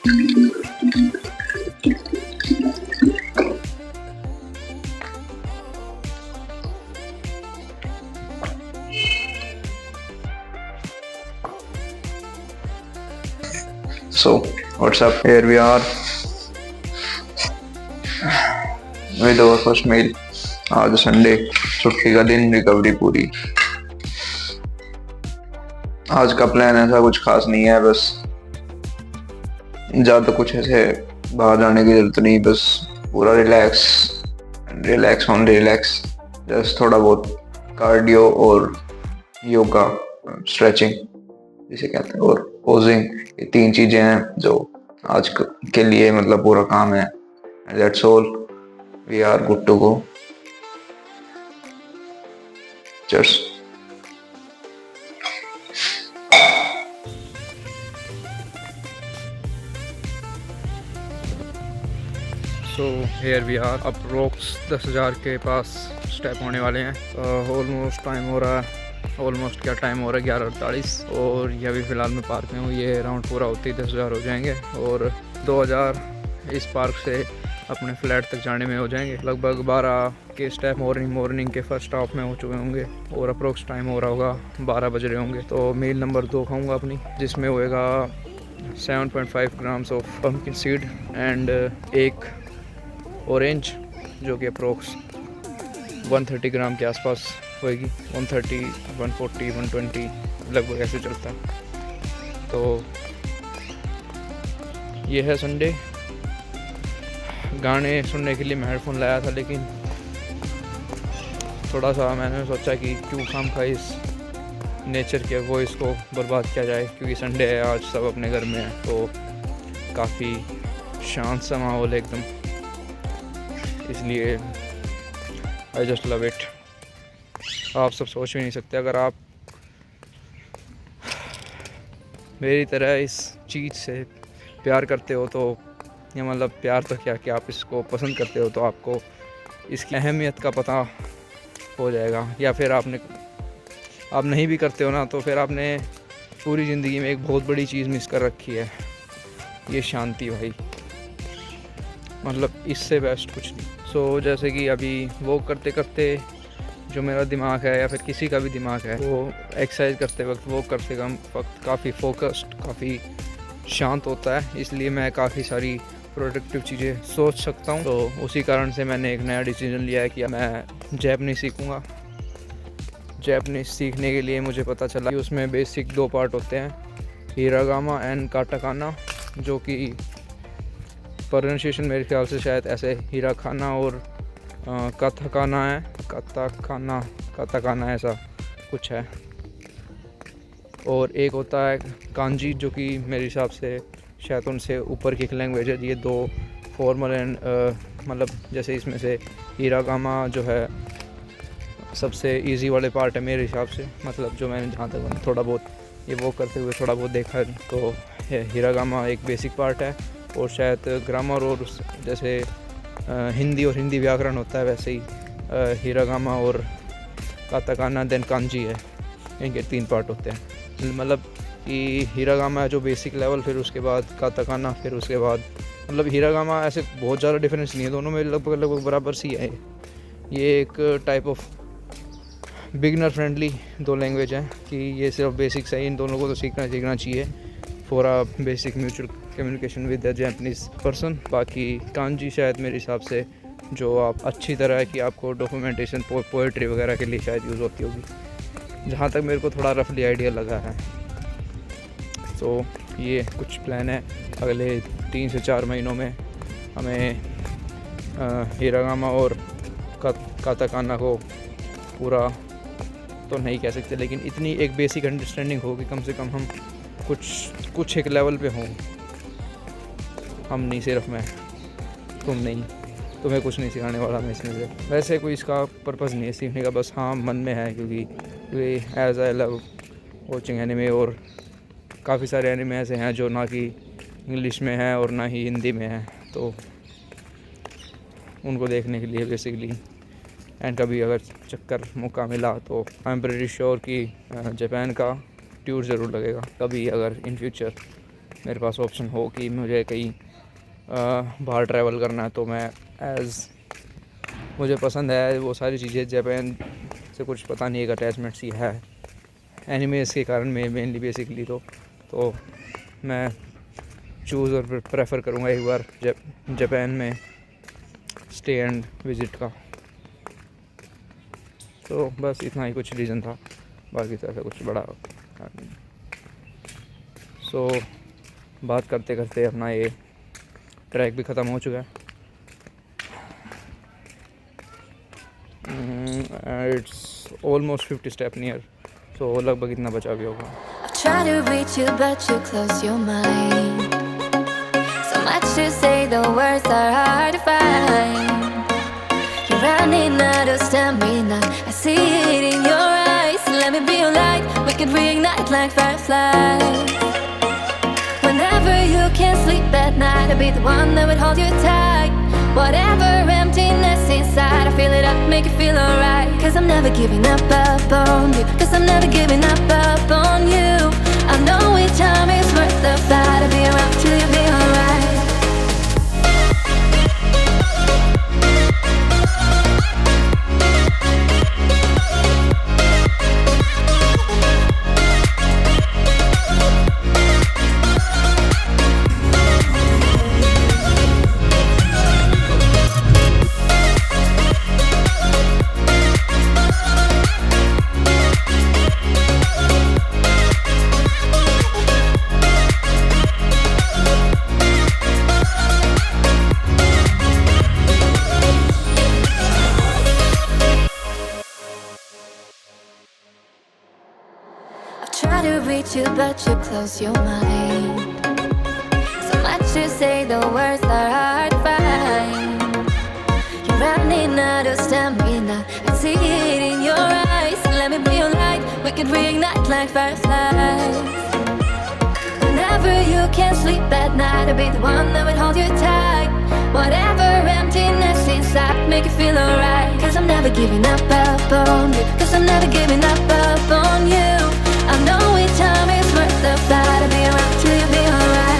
So, what's up? Here we are with our first meal. आज Sunday, छुट्टी का दिन, रिकवरी पूरी। आज का प्लान ऐसा कुछ खास नहीं है, बस ज़्यादा कुछ ऐसे बाहर जाने की जरूरत नहीं, बस पूरा relax relax on relax. Just थोड़ा बहुत कार्डियो और योगा, स्ट्रेचिंग जिसे कहते हैं, और पोजिंग, ये 3 चीज़ें हैं जो आज के लिए मतलब पूरा काम है। That's all, we are good to go. Cheers. So here we are approx 10,000 के पास स्टेप होने वाले हैं। ऑलमोस्ट टाइम हो रहा है, ऑलमोस्ट क्या टाइम हो रहा है 11:48, और ये अभी फ़िलहाल मैं पार्क में हूँ। ये राउंड पूरा होते ही 10,000 हो जाएंगे और 2,000 इस पार्क से अपने फ्लैट तक जाने में हो जाएंगे। लगभग 12 के स्टेप मॉर्निंग के फर्स्ट स्टॉप में हो चुके होंगे और अप्रोक्स टाइम हो रहा होगा 12 बज रहे होंगे। तो मील नंबर 2 खाऊँगा अपनी, जिसमें होएगा 7.5 grams of pumpkin seed and एक ऑरेंज, जो कि अप्रोक्स 130 ग्राम के आसपास होएगी। 130, 140, 120 लगभग ऐसे चलता है। तो ये है संडे। गाने सुनने के लिए मैं हेडफोन लाया था, लेकिन थोड़ा सा मैंने सोचा कि क्यों खाम खा इस नेचर के वॉइस को बर्बाद किया जाए, क्योंकि संडे है, आज सब अपने घर में है, तो काफ़ी शांत सा माहौल है एकदम, इसलिए आई जस्ट लव इट। आप सब सोच भी नहीं सकते, अगर आप मेरी तरह इस चीज़ से प्यार करते हो तो, या मतलब प्यार तो क्या कि आप इसको पसंद करते हो, तो आपको इसकी अहमियत का पता हो जाएगा। या फिर आप नहीं भी करते हो ना, तो फिर आपने पूरी ज़िंदगी में एक बहुत बड़ी चीज़ मिस कर रखी है, ये शांति भाई। मतलब इससे बेस्ट कुछ नहीं। सो जैसे कि अभी वॉक करते करते जो मेरा दिमाग है, या फिर किसी का भी दिमाग है, वो एक्सरसाइज करते वक्त, वॉक करते वक्त काफ़ी फोकस्ड, काफ़ी शांत होता है, इसलिए मैं काफ़ी सारी प्रोडक्टिव चीज़ें सोच सकता हूँ। तो उसी कारण से मैंने एक नया डिसीजन लिया है कि मैं जैपनीज़ सीखूँगा। जैपनीज़ सीखने के लिए मुझे पता चला कि उसमें बेसिक 2 पार्ट होते हैं, हिरागामा एंड काटाकाना, जो कि प्रोनाउंसिएशन मेरे ख्याल से शायद ऐसे हिराखाना और काताकाना है, काताकाना ऐसा कुछ है। और एक होता है कांजी, जो कि मेरे हिसाब से शायद उनसे ऊपर की एक लैंग्वेज है। ये 2 फॉर्मल एंड मतलब जैसे इसमें से हिरागामा जो है सबसे इजी वाले पार्ट है मेरे हिसाब से, मतलब जो मैंने जहाँ तक थोड़ा बहुत ये वो करते हुए थोड़ा बहुत देखा है, तो हिरागामा एक बेसिक पार्ट है, और शायद ग्रामर और जैसे हिंदी और हिंदी व्याकरण होता है, वैसे ही हिरागामा और काताकाना देन कांजी है, इनके 3 पार्ट होते हैं। मतलब कि हिरागामा है जो बेसिक लेवल, फिर उसके बाद काताकाना, फिर उसके बाद मतलब हिरागामा ऐसे बहुत ज़्यादा डिफरेंस नहीं है, दोनों में लगभग बराबर सी है। ये एक type of beginner friendly 2 language हैं कि ये सिर्फ बेसिक्स है, इन दोनों को तो सीखना चाहिए for uh basic mutual communication with the Japanese person. बाकी कांजी शायद मेरे हिसाब से जो आप अच्छी तरह है कि आपको डॉक्यूमेंटेशन पोएट्री वगैरह के लिए शायद यूज़ होती होगी, जहाँ तक मेरे को थोड़ा रफली आइडिया लगा है। तो ये कुछ प्लान है, अगले 3 से 4 महीनों में हमें हिरागामा और काताकाना को पूरा तो नहीं कह सकते, लेकिन इतनी एक बेसिक अंडरस्टैंडिंग हो कि कम से कम हम कुछ एक लेवल पे हों। हम नहीं, सिर्फ मैं, तुम नहीं, तुम्हें कुछ नहीं सिखाने वाला मैं इसमें से। वैसे कोई इसका पर्पज़ नहीं है सीखने का, बस हाँ मन में है, क्योंकि as I love watching anime, और काफ़ी सारे एनिमे ऐसे हैं जो ना कि इंग्लिश में है और ना ही हिंदी में है, तो उनको देखने के लिए बेसिकली। एंड कभी अगर चक्कर मौका मिला तो आई एम प्रीटी श्योर कि जापान का टूर ज़रूर लगेगा कभी, अगर इन फ्यूचर मेरे पास ऑप्शन हो कि मुझे कहीं बाहर ट्रैवल करना है, तो मैं मुझे पसंद है वो सारी चीज़ें। जापान से कुछ पता नहीं, एक अटैचमेंट सी है एनिमेस के कारण में मेनली बेसिकली। तो मैं चूज़ और प्रेफर करूँगा एक बार जापान में स्टे एंड विज़िट का। तो बस इतना ही कुछ रीज़न था, बाकी तो ऐसा कुछ बड़ा नहीं। सो बात करते करते अपना ये ट्रैक भी ख़त्म हो चुका है। इट्स ऑलमोस्ट 50 स्टेप नियर, सो लगभग इतना बचा भी होगा। Try to reach you, but you close your mind. So much to say, the words are hard to find. You're running out of stamina, I see it in your eyes. Let me be your light, we can reignite like fireflies. Whenever you can't sleep at night, I'll be the one that would hold you tight. Whatever emptiness inside, I fill it up, make it feel alright. Cause I'm never giving up on you. Cause I'm never giving up on you. I know each time is worth the fight. I'll be around till you be alright. Try to reach you, but you close your mind. So much to say, the words are hard to find. You're running out of stamina, I see it in your eyes. Let me be your light, we can reignite like fireflies. Whenever you can't sleep at night, I'll be the one that would hold you tight. Whatever emptiness inside, make it feel alright. Cause I'm never giving up on you. Cause I'm never giving up on you. I know each time is worth the fight. I'll be around till you be alright.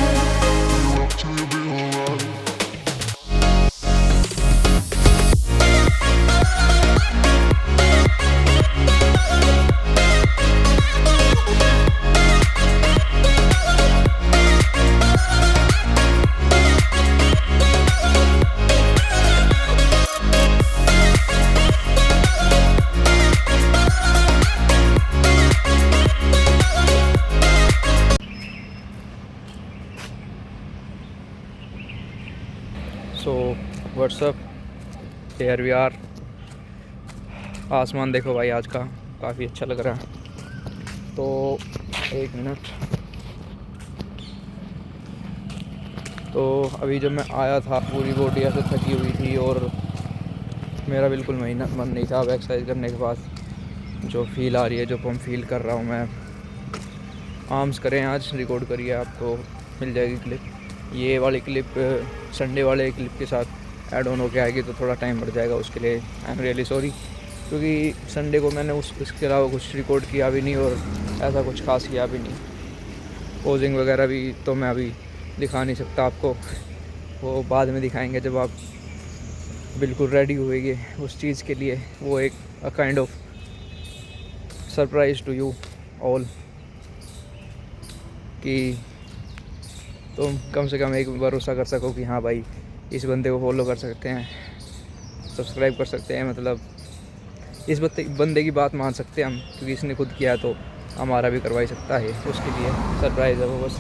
So what's up, here we are. आसमान देखो भाई आज का, काफ़ी अच्छा लग रहा है। तो एक मिनट, तो अभी जब मैं आया था पूरी बॉडी ऐसे थकी हुई थी और मेरा बिल्कुल मन नहीं था। अब एक्सरसाइज करने के बाद जो फील आ रही है, जो हम फील कर रहा हूँ मैं, आर्म्स करें आज रिकॉर्ड करिए, आपको मिल जाएगी क्लिप। ये वाली क्लिप संडे वाले क्लिप के साथ ऐड ऑन होके आएगी, तो थोड़ा टाइम बढ़ जाएगा उसके लिए। आई एम रियली सॉरी, क्योंकि संडे को मैंने इसके अलावा कुछ रिकॉर्ड किया भी नहीं और ऐसा कुछ खास किया भी नहीं। पोजिंग वगैरह भी तो मैं अभी दिखा नहीं सकता आपको, वो बाद में दिखाएंगे जब आप बिल्कुल रेडी होएंगे उस चीज़ के लिए। वो एक kind of surprise to you all, कि तुम कम से कम एक भरोसा कर सको कि हाँ भाई इस बंदे को फॉलो कर सकते हैं, सब्सक्राइब कर सकते हैं, मतलब इस बंदे की बात मान सकते हैं हम, क्योंकि इसने खुद किया है तो हमारा भी करवा ही सकता है। उसके लिए सरप्राइज़ है वो, बस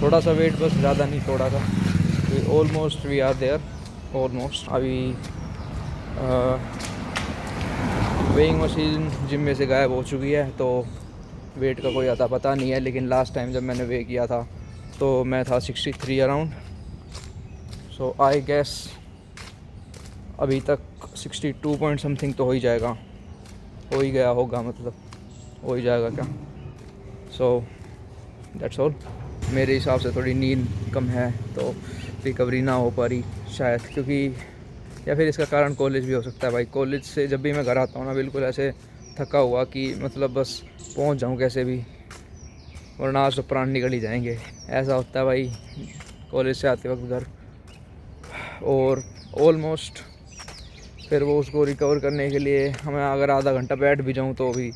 थोड़ा सा वेट, बस ज़्यादा नहीं, थोड़ा सा। Almost we are there, almost. अभी वेइंग मशीन जिम में से गायब हो चुकी है, तो वेट का कोई अता पता नहीं है। लेकिन लास्ट टाइम जब मैंने वे किया था तो मैं था 63 अराउंड। सो आई गेस अभी तक 62 पॉइंट समथिंग तो हो ही जाएगा, हो ही गया होगा, मतलब हो ही जाएगा क्या। So that's all. मेरे हिसाब से थोड़ी नींद कम है तो रिकवरी ना हो पा रही शायद, क्योंकि या फिर इसका कारण कॉलेज भी हो सकता है भाई। कॉलेज से जब भी मैं घर आता हूँ ना, बिल्कुल ऐसे थका हुआ कि मतलब बस पहुँच जाऊँ कैसे भी, वरना आज तो प्राण निकल ही जाएंगे। ऐसा होता है भाई कॉलेज से आते वक्त घर। और ऑलमोस्ट फिर वो उसको रिकवर करने के लिए हमें अगर आधा घंटा बैठ भी जाऊँ तो भी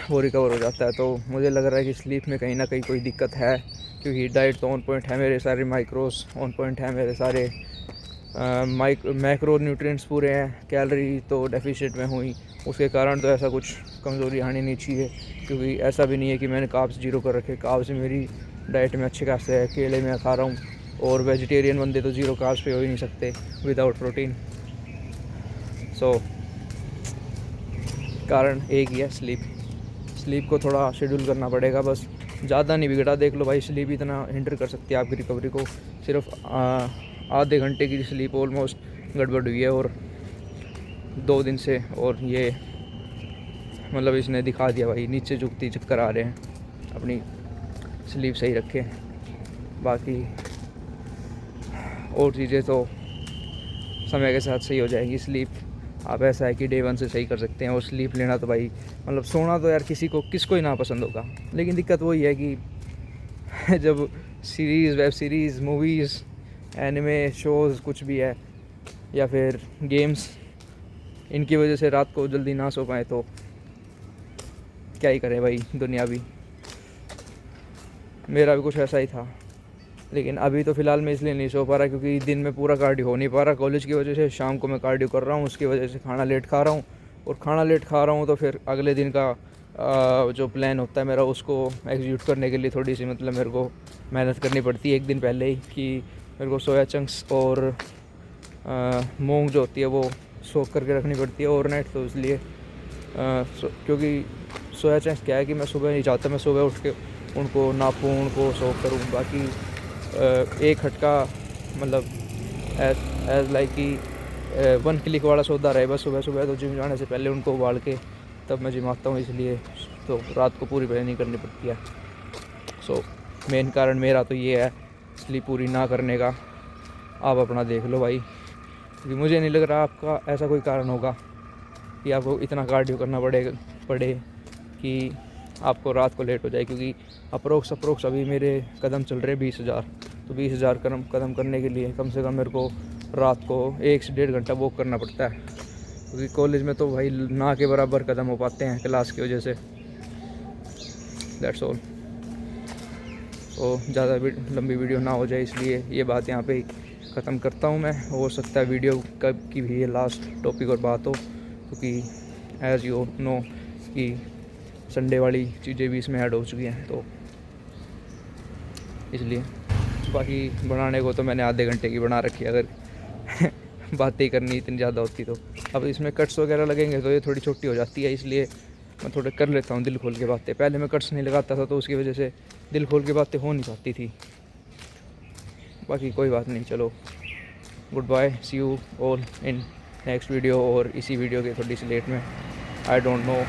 वो रिकवर हो जाता है। तो मुझे लग रहा है कि स्लीप में कहीं ना कहीं कोई दिक्कत है, क्योंकि डाइट तो ऑन पॉइंट है, मेरे सारे माइक्रोस ऑन पॉइंट है, मेरे सारे मैक्रो न्यूट्रिएंट्स पूरे हैं, कैलोरी तो डेफिशिएंट में हुई, उसके कारण तो ऐसा कुछ कमज़ोरी आनी नहीं चाहिए। क्योंकि ऐसा भी नहीं है कि मैंने कार्ब्स जीरो कर रखे, कार्ब्स मेरी डाइट में अच्छे खासे है, केले मैं खा रहा हूँ, और वेजिटेरियन बंदे तो जीरो कार्ब्स पे हो ही नहीं सकते विदाउट प्रोटीन। सो कारण एक ही है, स्लीप को थोड़ा शेड्यूल करना पड़ेगा, बस ज़्यादा नहीं बिगड़ा। देख लो भाई, स्लीप इतना हिंडर कर सकती है आपकी रिकवरी को। सिर्फ आधे घंटे की स्लीप ऑलमोस्ट गड़बड़ हुई है और 2 दिन से, और ये मतलब इसने दिखा दिया भाई, नीचे झुकती चक्कर आ रहे हैं। अपनी स्लीप सही रखें, बाकी और चीज़ें तो समय के साथ सही हो जाएगी। स्लीप आप ऐसा है कि डे 1 से सही कर सकते हैं, और स्लीप लेना तो भाई मतलब सोना तो यार किसको ही ना पसंद होगा। लेकिन दिक्कत वही है कि जब series, web series, movies, anime shows कुछ भी है या फिर गेम्स, इनकी वजह से रात को जल्दी ना सो पाए तो क्या ही करे भाई दुनिया भी। मेरा भी कुछ ऐसा ही था, लेकिन अभी तो फ़िलहाल मैं इसलिए नहीं सो पा रहा क्योंकि दिन में पूरा कार्डियो हो नहीं पा रहा कॉलेज की वजह से। शाम को मैं कार्डियो कर रहा हूँ, उसकी वजह से खाना लेट खा रहा हूँ, और खाना लेट खा रहा हूँ तो फिर अगले दिन का जो प्लान होता है मेरा, उसको एग्जीक्यूट करने के लिए थोड़ी सी मतलब मेरे को मेहनत करनी पड़ती है एक दिन पहले ही, कि मेरे को सोया चंक्स और मूंग जो होती है वो सोख करके रखनी पड़ती है ओवरनाइट। तो इसलिए क्योंकि सोया चंक्स क्या है कि मैं सुबह नहीं चाहता, मैं सुबह उठ के उनको नापूँ, उनको सोख करूँ। बाकी एक हटका मतलब एज लाइक कि 1 क्लिक वाला सौदा रहे बस। सुबह सुबह तो जिम जाने से पहले उनको उबाल के तब मैं जिम आता हूँ, इसलिए तो रात को पूरी प्लानिंग करनी पड़ती है। सो मेन कारण मेरा तो ये है स्लीप पूरी ना करने का। आप अपना देख लो भाई, क्योंकि मुझे नहीं लग रहा आपका ऐसा कोई कारण होगा कि आपको इतना कार्डियो करना पड़े कि आपको रात को लेट हो जाए। क्योंकि अप्रोक्स अभी मेरे कदम चल रहे 20,000, तो 20,000 कदम करने के लिए कम से कम मेरे को रात को 1 से 1.5 घंटा वॉक करना पड़ता है। क्योंकि कॉलेज में तो भाई ना के बराबर कदम हो पाते हैं क्लास की वजह से। That's all. तो ज़्यादा लंबी वीडियो ना हो जाए, इसलिए ये बात यहाँ पे ही ख़त्म करता हूँ मैं। हो सकता है वीडियो कब की भी ये लास्ट टॉपिक और बात हो, क्योंकि एज़ यू नो कि संडे वाली चीज़ें भी इसमें ऐड हो चुकी हैं, तो इसलिए। बाकी बनाने को तो मैंने आधे घंटे की बना रखी है, अगर बातें ही करनी इतनी ज़्यादा होती तो। अब इसमें कट्स वगैरह लगेंगे तो ये थोड़ी छोटी हो जाती है, इसलिए मैं थोड़े कर लेता हूँ दिल खोल के बातें। पहले मैं कट्स नहीं लगाता था तो उसकी वजह से दिल खोल के बातें हो नहीं पाती थी। बाकी कोई बात नहीं, चलो good bye, see you all in next video. और इसी वीडियो के थोड़ी सी लेट में, आई डोंट नो